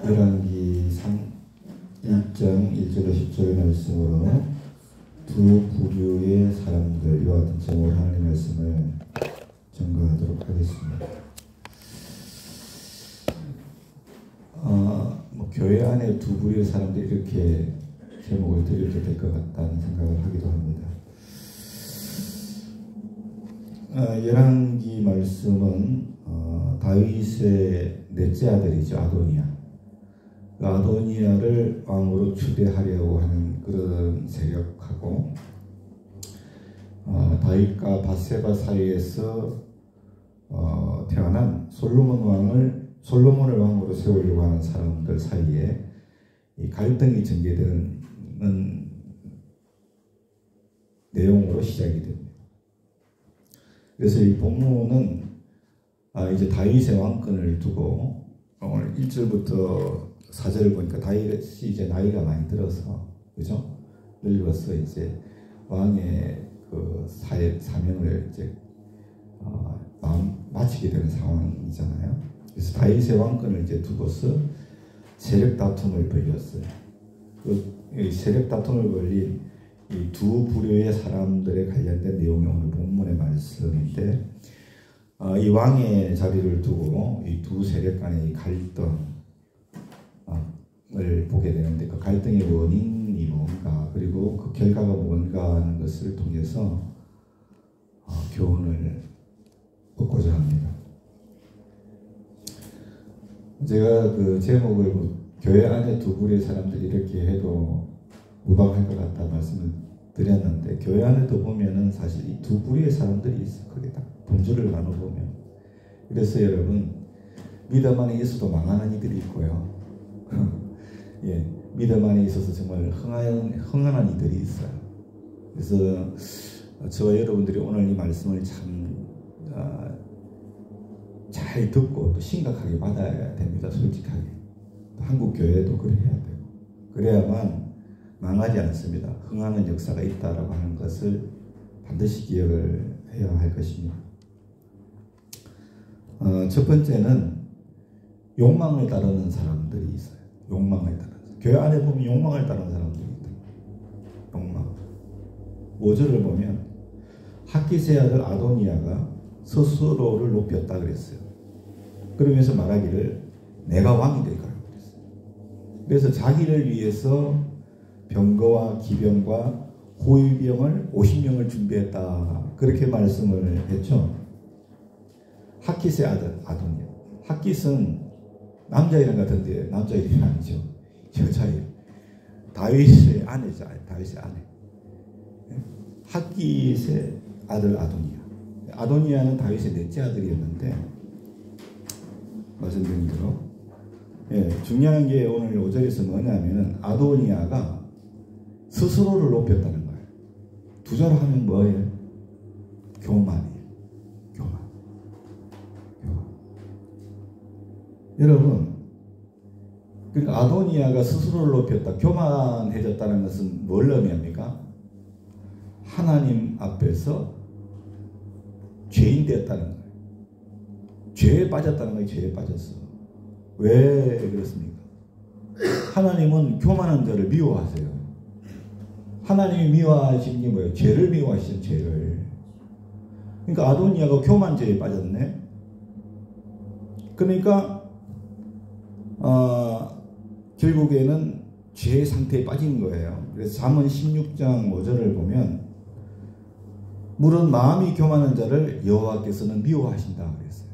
열왕기상 1장 1절로 10절의 말씀으로 두 부류의 사람들, 이와 같은 제목으로 하나님의 말씀을 전가하도록 하겠습니다. 교회 안에 두 부류의 사람들이 이렇게 제목을 드려도 될 것 같다는 생각을 하기도 합니다. 열왕기 말씀은 다윗의 넷째 아들이죠. 아도니아. 아도니아를 왕으로 추대하려고 하는 그런 세력하고 다윗과 밧세바 사이에서 태어난 솔로몬을 왕으로 세우려고 하는 사람들 사이에 이 갈등이 전개되는 내용으로 시작이 됩니다. 그래서 이 본문은 이제 다윗의 왕권을 두고 오늘 1절부터 4절을 보니까 다윗이 이제 나이가 많이 들어서, 그죠? 늙어서 이제 왕의 그 사명을 이제 마치게 되는 상황이잖아요. 그래서 다윗의 왕권을 이제 두고서 세력 다툼을 벌였어요. 그 세력 다툼을 벌린 이 두 부류의 사람들에 관련된 내용이 오늘 본문의 말씀인데, 이 왕의 자리를 두고 이 두 세력 간의 이 갈등을 보게 되는데, 그 갈등의 원인이 뭔가, 그리고 그 결과가 뭔가 하는 것을 통해서 교훈을 얻고자 합니다. 제가 그 제목을 교회 안에 두 부류의 사람들이 이렇게 해도 무방할 것 같다 말씀을 드렸는데, 교회 안에도 보면은 사실 이 두 부류의 사람들이 있어. 그게 다 분주를 나눠보면. 그래서 여러분, 믿음 안에 있어도 망하는 이들이 있고요. 예, 믿음 안에 있어서 정말 흥한한 이들이 있어요. 그래서 저와 여러분들이 오늘 이 말씀을 참 잘 듣고 또 심각하게 받아야 됩니다. 솔직하게. 또 한국 교회도 그래야 되고, 그래야만 망하지 않습니다. 흥하는 역사가 있다라고 하는 것을 반드시 기억을 해야 할 것입니다. 첫 번째는 욕망을 따르는 사람들이 있어요. 욕망을 따르는. 교회 안에 보면 욕망을 따르는 사람들이 있다. 욕망. 5절을 보면 핫깃의 아들 아도니아가 스스로를 높였다 그랬어요. 그러면서 말하기를 내가 왕이 될 거라고 그랬어요. 그래서 자기를 위해서 병거와 기병과 호위병을 50명을 준비했다. 그렇게 말씀을 했죠. 핫깃의 아들 아도니아. 핫깃은 남자 이름 같은데 남자 이름이 아니죠. 여자 이름. 다윗의 아내죠. 다윗의 아내. 핫깃의 아들 아도니아. 아도니아는 다윗의 넷째 아들이었는데, 말씀드린 대로, 중요한 게 오늘 5절에서 뭐냐면은 아도니아가 스스로를 높였다는 거예요. 두 자로 하면 뭐예요? 교만이에요. 교만. 여러분, 그러니까 아도니아가 스스로를 높였다, 교만해졌다는 것은 뭘 의미합니까? 하나님 앞에서 죄인 되었다는 거예요. 죄에 빠졌다는 거예요. 죄에 빠졌어. 왜 그렇습니까? 하나님은 교만한 자를 미워하세요. 하나님이 미워하시는 게 뭐예요? 죄를 미워하시는 죄를. 그러니까 아도니아가 교만죄에 빠졌네. 그러니까 결국에는 죄의 상태에 빠진 거예요. 그래서 잠언 16장 5절을 보면 물은 마음이 교만한 자를 여호와께서는 미워하신다 그랬어요.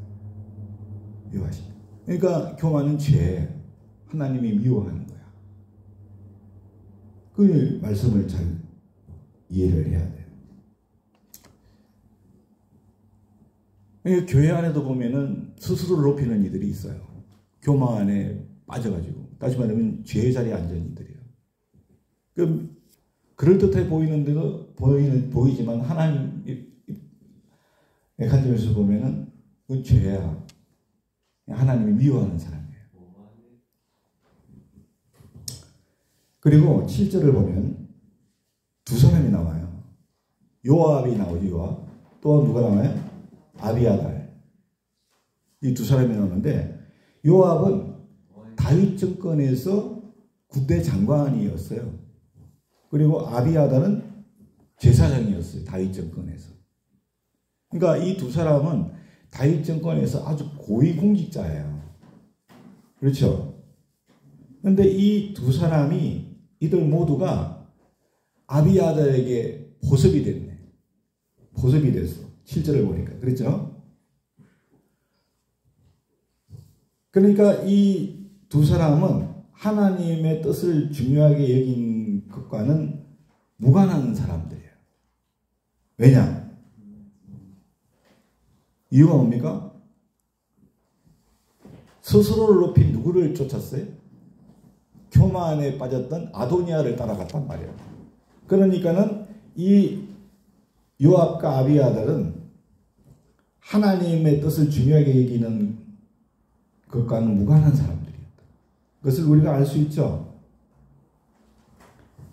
미워하신다. 그러니까 교만은 죄. 하나님이 미워하는 거야. 그 말씀을 잘 이해를 해야 돼요. 그러니까 교회 안에도 보면은 스스로를 높이는 이들이 있어요. 교만에 빠져가지고. 다시 말하면 죄의 자리에 앉은 이들이에요. 그럴듯해 보이는데도 보이지만 하나님의 관점에서 보면은 그건 죄야. 하나님이 미워하는 사람이에요. 그리고 7절을 보면 두 사람이 나와요. 요압이 나오죠. 요압. 또 누가 나와요? 아비아달. 이 두 사람이 나오는데 요압은 다윗 정권에서 군대 장관이었어요. 그리고 아비아달은 제사장이었어요. 다윗 정권에서. 그러니까 이 두 사람은 다윗 정권에서 아주 고위공직자예요. 그렇죠? 그런데 이 두 사람이 이들 모두가 아비아달에게 보섭이 됐네. 보섭이 됐어. 7절을 보니까. 그렇죠? 그러니까 이 두 사람은 하나님의 뜻을 중요하게 여긴 것과는 무관한 사람들이에요. 왜냐? 이유가 뭡니까? 스스로를 높인 누구를 쫓았어요? 교만에 빠졌던 아도니아를 따라갔단 말이에요. 그러니까는 이 요압과 아비아달은 하나님의 뜻을 중요하게 여기는 것과는 무관한 사람들이었다. 그것을 우리가 알 수 있죠.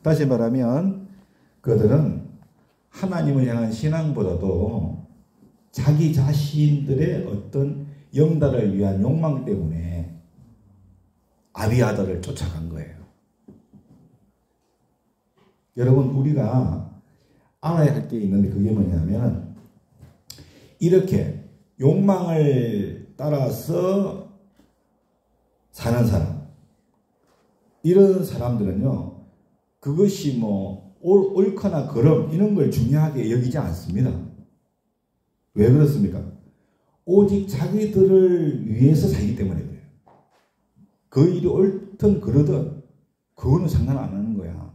다시 말하면 그들은 하나님을 향한 신앙보다도 자기 자신들의 어떤 영달을 위한 욕망 때문에 아비아달을 쫓아간 거예요. 여러분, 우리가 알아야 할 게 있는데 그게 뭐냐면 이렇게 욕망을 따라서 사는 사람, 이런 사람들은요, 그것이 뭐 옳거나 그름 이런 걸 중요하게 여기지 않습니다. 왜 그렇습니까? 오직 자기들을 위해서 살기 때문에 그래요. 그 일이 옳든 그러든 그거는 상관 안 하는 거야.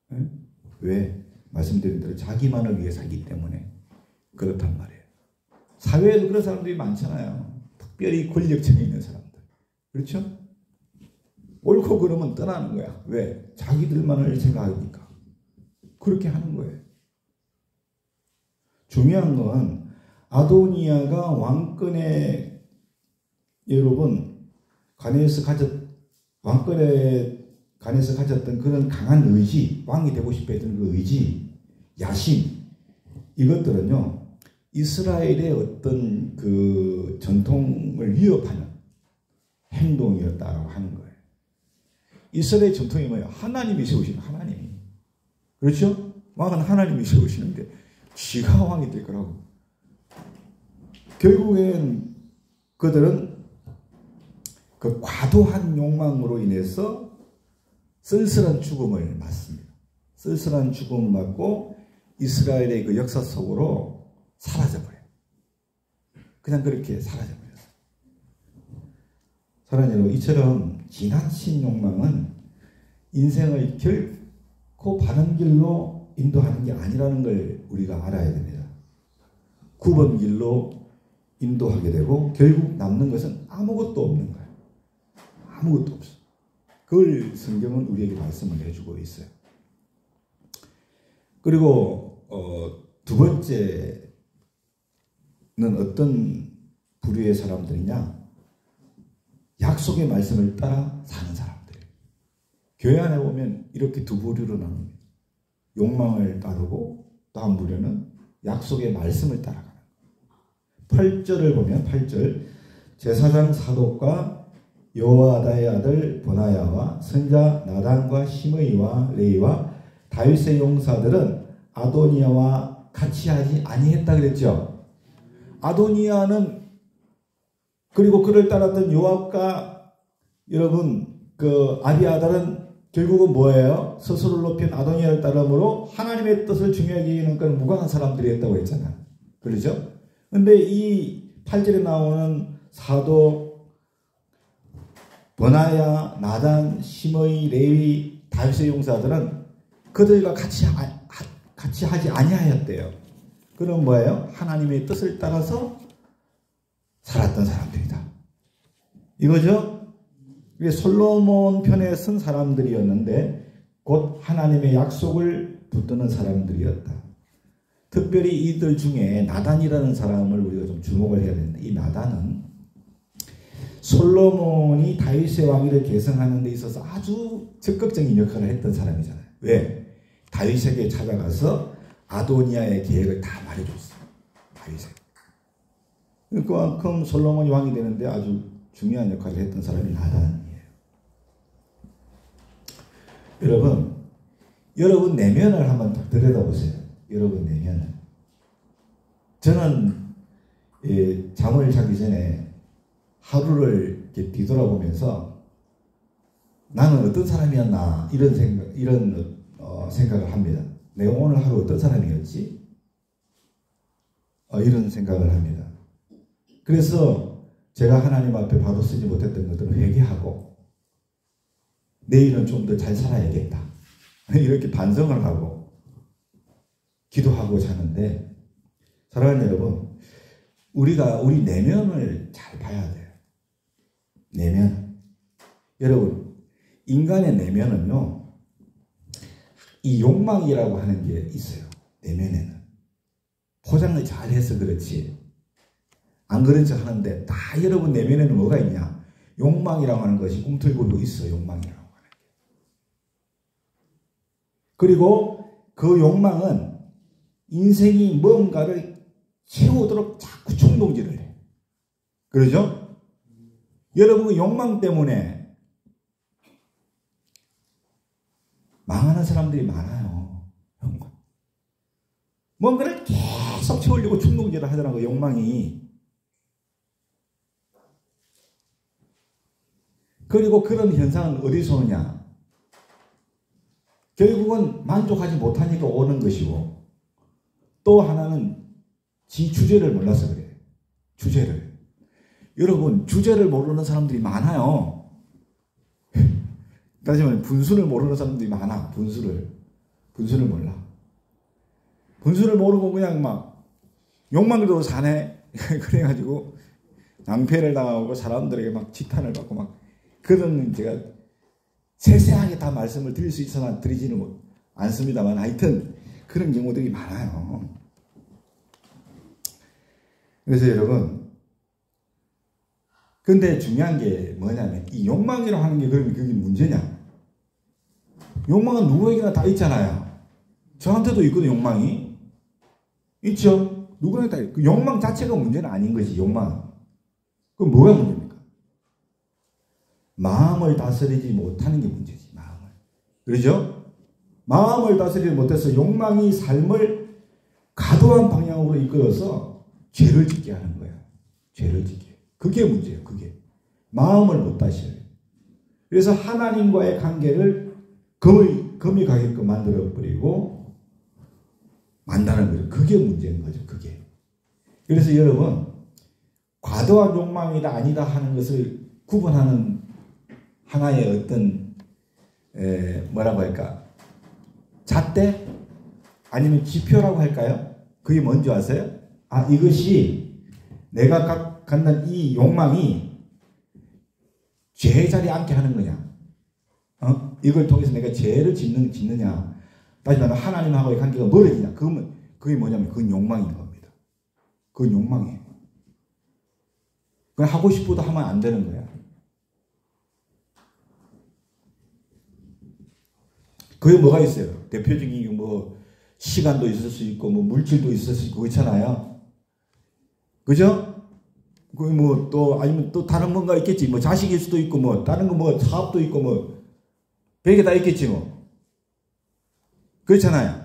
네? 왜? 말씀드린 대로 자기만을 위해 살기 때문에 그렇단 말이에요. 사회에도 그런 사람들이 많잖아요. 특별히 권력층에 있는 사람들. 그렇죠? 옳고 그러면 떠나는 거야. 왜? 자기들만을 생각하니까. 그렇게 하는 거예요. 중요한 건 아도니아가 왕권에 여러분 왕권에 관해서 가졌던 그런 강한 의지, 왕이 되고 싶어 했던 그 의지, 야심, 이것들은요, 이스라엘의 어떤 그 전통을 위협하는 행동이었다고 하는 거예요. 이스라엘 전통이 뭐예요? 하나님이 세우시는 하나님이. 그렇죠? 왕은 하나님이 세우시는데 지가 왕이 될 거라고. 결국엔 그들은 그 과도한 욕망으로 인해서 쓸쓸한 죽음을 맞습니다. 쓸쓸한 죽음을 맞고 이스라엘의 그 역사 속으로 사라져버려요. 그냥 그렇게 사라져버렸어요. 사랑하는 여러분, 이처럼 지나친 욕망은 인생을 결코 바른 길로 인도하는 게 아니라는 걸 우리가 알아야 됩니다. 9번 길로 인도하게 되고 결국 남는 것은 아무것도 없는 거예요. 아무것도 없어. 그걸 성경은 우리에게 말씀을 해주고 있어요. 그리고 두 번째는 어떤 부류의 사람들이냐? 약속의 말씀을 따라 사는 사람들이에요. 교회 안에 보면 이렇게 두 부류로 나눕니다. 욕망을 따르고 또 한 부류는 약속의 말씀을 따라가는 거예요. 8절을 보면 8절 제사장 사독과 여호야다의 아들 보나야와 선자 나단과 시므이와 레이와 다윗의 용사들은 아도니아와 같이 하지 아니했다 그랬죠. 아도니아는 그리고 그를 따랐던 요압과 여러분 그 아비아달은 결국은 뭐예요? 스스로를 높인 아도니아를 따름으로 하나님의 뜻을 중요하게 여기는 건 무관한 사람들이었다고 했잖아요. 그렇죠? 근데 이 8절에 나오는 사도 버나야, 나단, 시므이, 레위, 다윗의 용사들은 그들과 같이 하지 아니하였대요. 그럼 뭐예요? 하나님의 뜻을 따라서 살았던 사람들이다. 이거죠? 이게 솔로몬 편에 쓴 사람들이었는데 곧 하나님의 약속을 붙드는 사람들이었다. 특별히 이들 중에 나단이라는 사람을 우리가 좀 주목을 해야 되는데 이 나단은 솔로몬이 다윗의 왕위를 계승하는 데 있어서 아주 적극적인 역할을 했던 사람이잖아요. 왜? 다윗에게 찾아가서 아도니아의 계획을 다 말해줬어요. 다윗에게. 그만큼 솔로몬이 왕이 되는데 아주 중요한 역할을 했던 사람이 나단이에요. 여러분 내면을 한번 들여다보세요. 여러분 내면을. 저는 잠을 자기 전에 하루를 이렇게 뒤돌아보면서 나는 어떤 사람이었나 이런 생각을 합니다. 내가 오늘 하루 어떤 사람이었지? 이런 생각을 합니다. 그래서 제가 하나님 앞에 바로 쓰지 못했던 것들을 회개하고 내일은 좀 더 잘 살아야겠다. 이렇게 반성을 하고 기도하고 자는데, 사랑하는 여러분, 우리가 우리 내면을 잘 봐야 돼요. 내면. 여러분, 인간의 내면은요, 이 욕망이라고 하는 게 있어요. 내면에는. 포장을 잘 해서 그렇지. 안 그런 척 하는데 다 여러분 내면에는 뭐가 있냐? 욕망이라고 하는 것이 꿈틀거리고 있어. 욕망이라고 하는 게. 그리고 그 욕망은 인생이 뭔가를 채우도록 자꾸 충동질을 해. 그러죠? 여러분 그 욕망 때문에 망하는 사람들이 많아요. 뭔가를 계속 채우려고 충동질을 하더라고요. 욕망이. 그리고 그런 현상은 어디서 오냐? 결국은 만족하지 못하니까 오는 것이고, 또 하나는 지 주제를 몰라서 그래요. 주제를. 여러분, 주제를 모르는 사람들이 많아요. 따지면 분수를 모르는 사람들이 많아. 분수를 몰라. 분수를 모르고 그냥 막 욕망대로 사네. 그래가지고 낭패를 당하고 사람들에게 막 지탄을 받고 막, 그런 제가 세세하게 다 말씀을 드릴 수 있어나 드리지는 않습니다만, 하여튼 그런 경우들이 많아요. 그래서 여러분, 근데 중요한 게 뭐냐면, 이 욕망이라고 하는 게 그러면 그게 문제냐? 욕망은 누구에게나 다 있잖아요. 저한테도 있거든, 욕망이. 있죠? 누구나 다 있고. 그 욕망 자체가 문제는 아닌 것이, 욕망. 그럼 뭐가 문제입니까? 마음을 다스리지 못하는 게 문제지, 마음을. 그러죠? 마음을 다스리지 못해서 욕망이 삶을 과도한 방향으로 이끌어서 죄를 짓게 하는 거야. 죄를 짓게. 그게 문제예요, 그게. 마음을 못 다스려요. 그래서 하나님과의 관계를 금이 가게끔 만들어버리고 만다는 거죠. 그게 문제인 거죠, 그게. 그래서 여러분, 과도한 욕망이다 아니다 하는 것을 구분하는 하나의 어떤 뭐라고 할까, 잣대 아니면 지표라고 할까요? 그게 뭔지 아세요? 이것이 내가 갖는 이 욕망이 죄 자리에 앉게 하는 거냐? 이걸 통해서 내가 죄를 짓느냐? 따지면 하나님하고의 관계가 멀어지냐? 그게 뭐냐면 그건 욕망인 겁니다. 그건 욕망이에요. 그건 하고 싶어도 하면 안 되는 거야. 그게 뭐가 있어요? 대표적인 뭐 시간도 있을 수 있고 뭐 물질도 있을 수 있고 그렇잖아요. 그죠? 그 뭐 또 아니면 또 다른 뭔가 있겠지. 뭐 자식일 수도 있고 뭐 다른 거 뭐 사업도 있고 뭐 별게 다 있겠지 뭐. 그렇잖아요.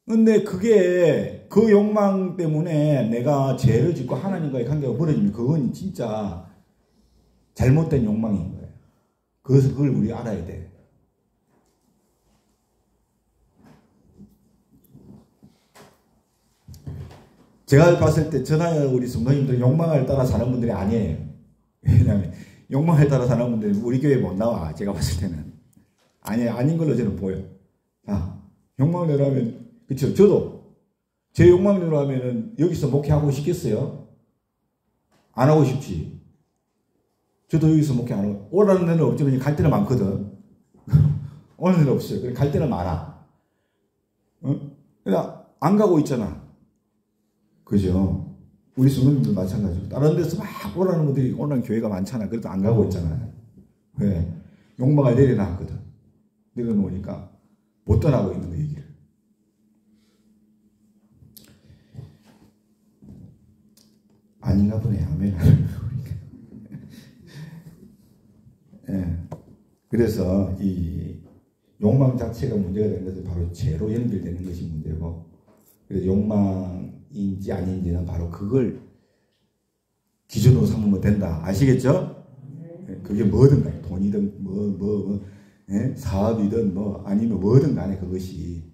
근데 그게 그 욕망 때문에 내가 죄를 짓고 하나님과의 관계가 멀어지면 그건 진짜 잘못된 욕망인 거예요. 그걸 우리 알아야 돼. 제가 봤을 때 전하여 우리 성도님들 욕망을 따라 사는 분들이 아니에요. 왜냐하면 욕망을 따라 사는 분들이 우리 교회에 못 나와. 제가 봤을 때는 아닌 걸로 저는 보여. 욕망대로 하면, 그쵸? 저도 제 욕망대로 하면은 여기서 목회하고 싶겠어요? 안 하고 싶지. 저도 여기서 목회 안 하고, 오라는 데는 없지만 갈 데는 많거든. 오는 데는 없어요. 그래 갈 데는 많아. 그러니까 안 가고 있잖아. 그죠? 우리 성도님들 마찬가지고 다른 데서 막 오라는 분들이 오는 교회가 많잖아. 그래도 안 가고 있잖아요. 왜? 욕망을 내려놨거든. 내려놓으니까 못 떠나고 있는 거 얘기를. 아닌가 보네. 아멘. 그래서 이 욕망 자체가 문제가 되는 것은 바로 죄로 연결되는 것이 문제고, 그래서 욕망인지 아닌지는 바로 그걸 기준으로 삼으면 된다. 아시겠죠? 그게 뭐든 간에 돈이든 사업이든 아니면 뭐든 간에 그것이.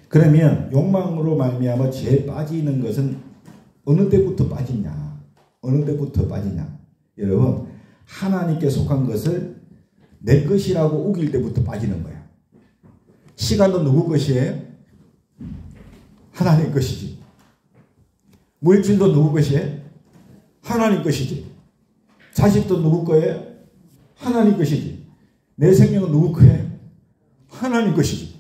그러면 욕망으로 말미암아 죄에 빠지는 것은 어느 때부터 빠지냐? 어느 때부터 빠지냐? 여러분, 하나님께 속한 것을 내 것이라고 우길 때부터 빠지는 거야. 시간도 누구 것이에요? 하나님 것이지. 물질도 누구 것이에요? 하나님 것이지. 자식도 누구 거예요? 하나님 것이지. 내 생명은 누구 거예요? 하나님 것이지.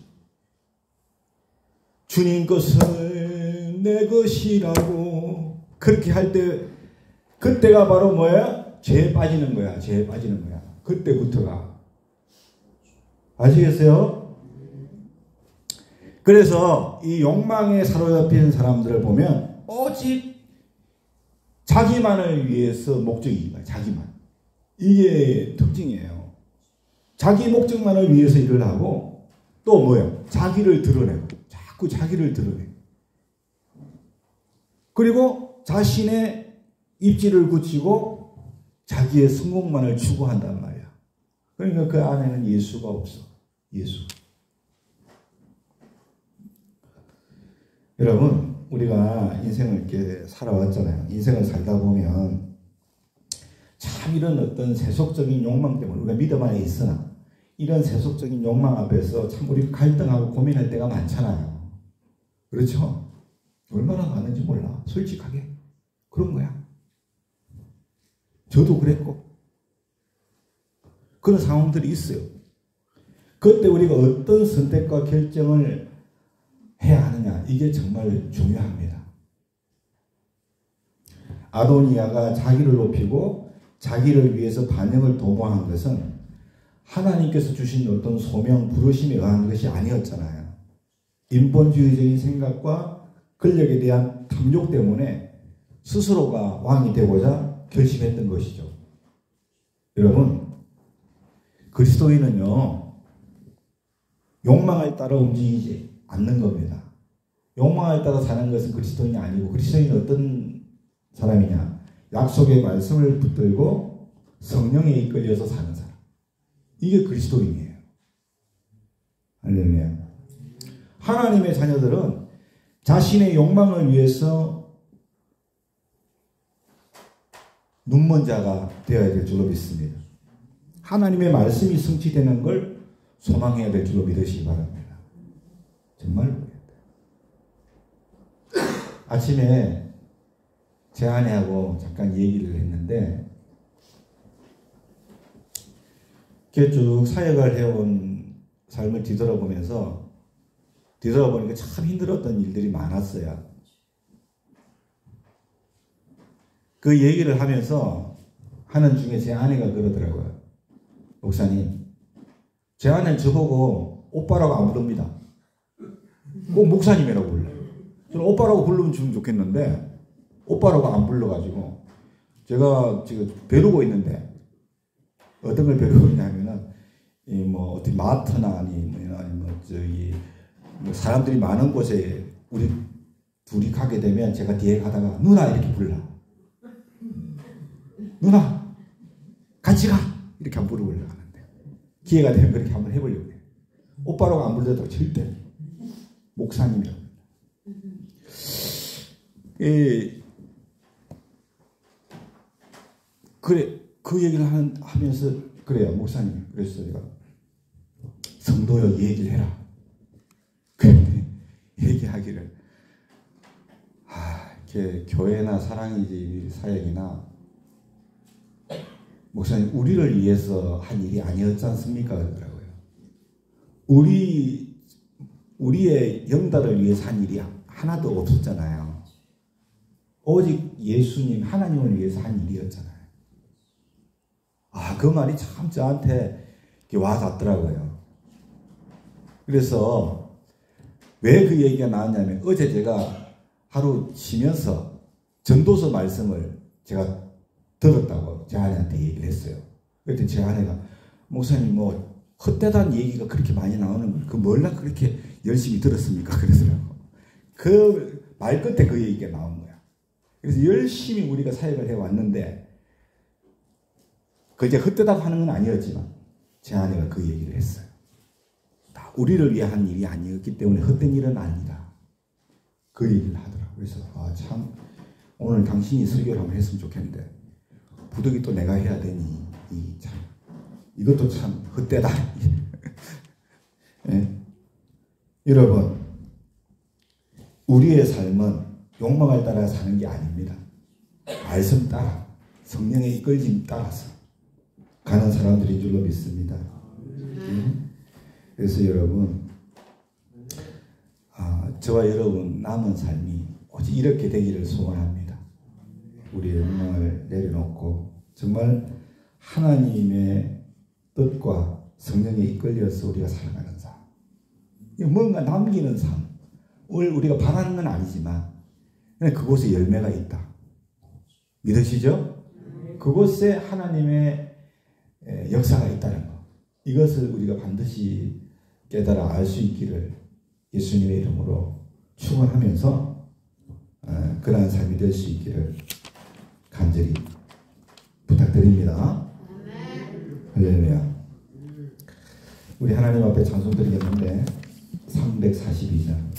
주님 것은 내 것이라고 그렇게 할 때, 그때가 바로 뭐야? 죄에 빠지는 거야. 죄에 빠지는 거야. 그때부터가. 아시겠어요? 그래서 이 욕망에 사로잡힌 사람들을 보면 오직 자기만을 위해서 목적인 거야. 자기만. 이게 특징이에요. 자기 목적만을 위해서 일을 하고, 또 뭐예요? 자기를 드러내고. 자꾸 자기를 드러내고. 그리고 자신의 입지를 굳히고 자기의 성공만을 추구한단 말이야. 그러니까 그 안에는 예수가 없어. 예수. 여러분, 우리가 인생을 이렇게 살아왔잖아요. 인생을 살다 보면 참 이런 어떤 세속적인 욕망 때문에 우리가 믿음 안에 있으나 이런 세속적인 욕망 앞에서 참 우리 갈등하고 고민할 때가 많잖아요. 그렇죠? 얼마나 많은지 몰라. 솔직하게. 그런 거야. 저도 그랬고. 그런 상황들이 있어요. 그때 우리가 어떤 선택과 결정을 해야 하느냐. 이게 정말 중요합니다. 아도니아가 자기를 높이고 자기를 위해서 반역을 도모한 것은 하나님께서 주신 어떤 소명, 부르심에 의한 것이 아니었잖아요. 인본주의적인 생각과 권력에 대한 탐욕 때문에 스스로가 왕이 되고자 결심했던 것이죠. 여러분, 그리스도인은요, 욕망을 따라 움직이지 않는 겁니다. 욕망을 따라 사는 것은 그리스도인이 아니고, 그리스도인은 어떤 사람이냐? 약속의 말씀을 붙들고 성령에 이끌려서 사는 사람. 이게 그리스도인이에요. 할렐루야. 하나님의 자녀들은 자신의 욕망을 위해서 눈먼 자가 되어야 될 줄로 믿습니다. 하나님의 말씀이 성취되는 걸 소망해야 될 줄로 믿으시기 바랍니다. 정말로. 아침에 제 아내하고 잠깐 얘기를 했는데, 이렇게 쭉 사역을 해온 삶을 뒤돌아보니까 참 힘들었던 일들이 많았어요. 그 얘기를 하면서 하는 중에 제 아내가 그러더라고요. 목사님, 제 아내는 저보고 오빠라고 안 부릅니다. 꼭 목사님이라고 불러요. 저는 오빠라고 부르면 좀 좋겠는데 오빠라고 안 불러가지고 제가 지금 벼르고 있는데, 어떤 걸 벼르고 있냐면은 어디 마트나 아니면 저기 사람들이 많은 곳에 우리 둘이 가게 되면 제가 뒤에 가다가 누나 이렇게 불러. 누나 같이 가 이렇게 한번 부르려고 하는데, 기회가 되면 그렇게 한번 해보려고 해요. 오빠라고 안 부르더라도 절대 목사님이라고. 그래, 그 얘기를 하면서 그래요, 목사님. 그래서 제가 성도여 얘기를 해라. 그런데 얘기하기를 이렇게 교회나 사랑이집 사역이나 목사님 우리를 위해서 한 일이 아니었지 않습니까? 그러더라고요. 우리의 영달을 위해서 한 일이 하나도 없었잖아요. 오직 예수님 하나님을 위해서 한 일이었잖아요. 그 말이 참 저한테 와 닿더라고요. 그래서 왜 그 얘기가 나왔냐면, 어제 제가 하루 쉬면서 전도서 말씀을 제가 들었다고 제 아내한테 얘기를 했어요. 그랬더니 제 아내가 목사님 뭐 헛되다는 얘기가 그렇게 많이 나오는 그 뭘라 그렇게 열심히 들었습니까? 그러더라고. 그 말 끝에 그 얘기가 나온 거야. 그래서 열심히 우리가 사역을 해왔는데 그 이제 헛되다고 하는 건 아니었지만 제 아내가 그 얘기를 했어요. 다 우리를 위한 일이 아니었기 때문에 헛된 일은 아니다. 그 얘기를 하더라고요. 그래서 참 오늘 당신이 설교를 한번 했으면 좋겠는데 부득이 또 내가 해야 되니 이것도 참 헛되다. 네. 여러분, 우리의 삶은 욕망을 따라 사는 게 아닙니다. 말씀 따라, 성령의 이끌림 따라서 가는 사람들인 줄로 믿습니다. 네. 그래서 여러분, 저와 여러분 남은 삶이 오직 이렇게 되기를 소원합니다. 우리의 욕망을 내려놓고 정말 하나님의 뜻과 성령에 이끌려서 우리가 살아가는 삶, 뭔가 남기는 삶을 우리가 바라는 건 아니지만 그곳에 열매가 있다. 믿으시죠? 그곳에 하나님의 역사가 있다는 것, 이것을 우리가 반드시 깨달아 알 수 있기를 예수님의 이름으로 축원하면서 그러한 삶이 될 수 있기를 간절히 부탁드립니다. 할렐루야. 우리 하나님 앞에 찬송 드리겠는데 342장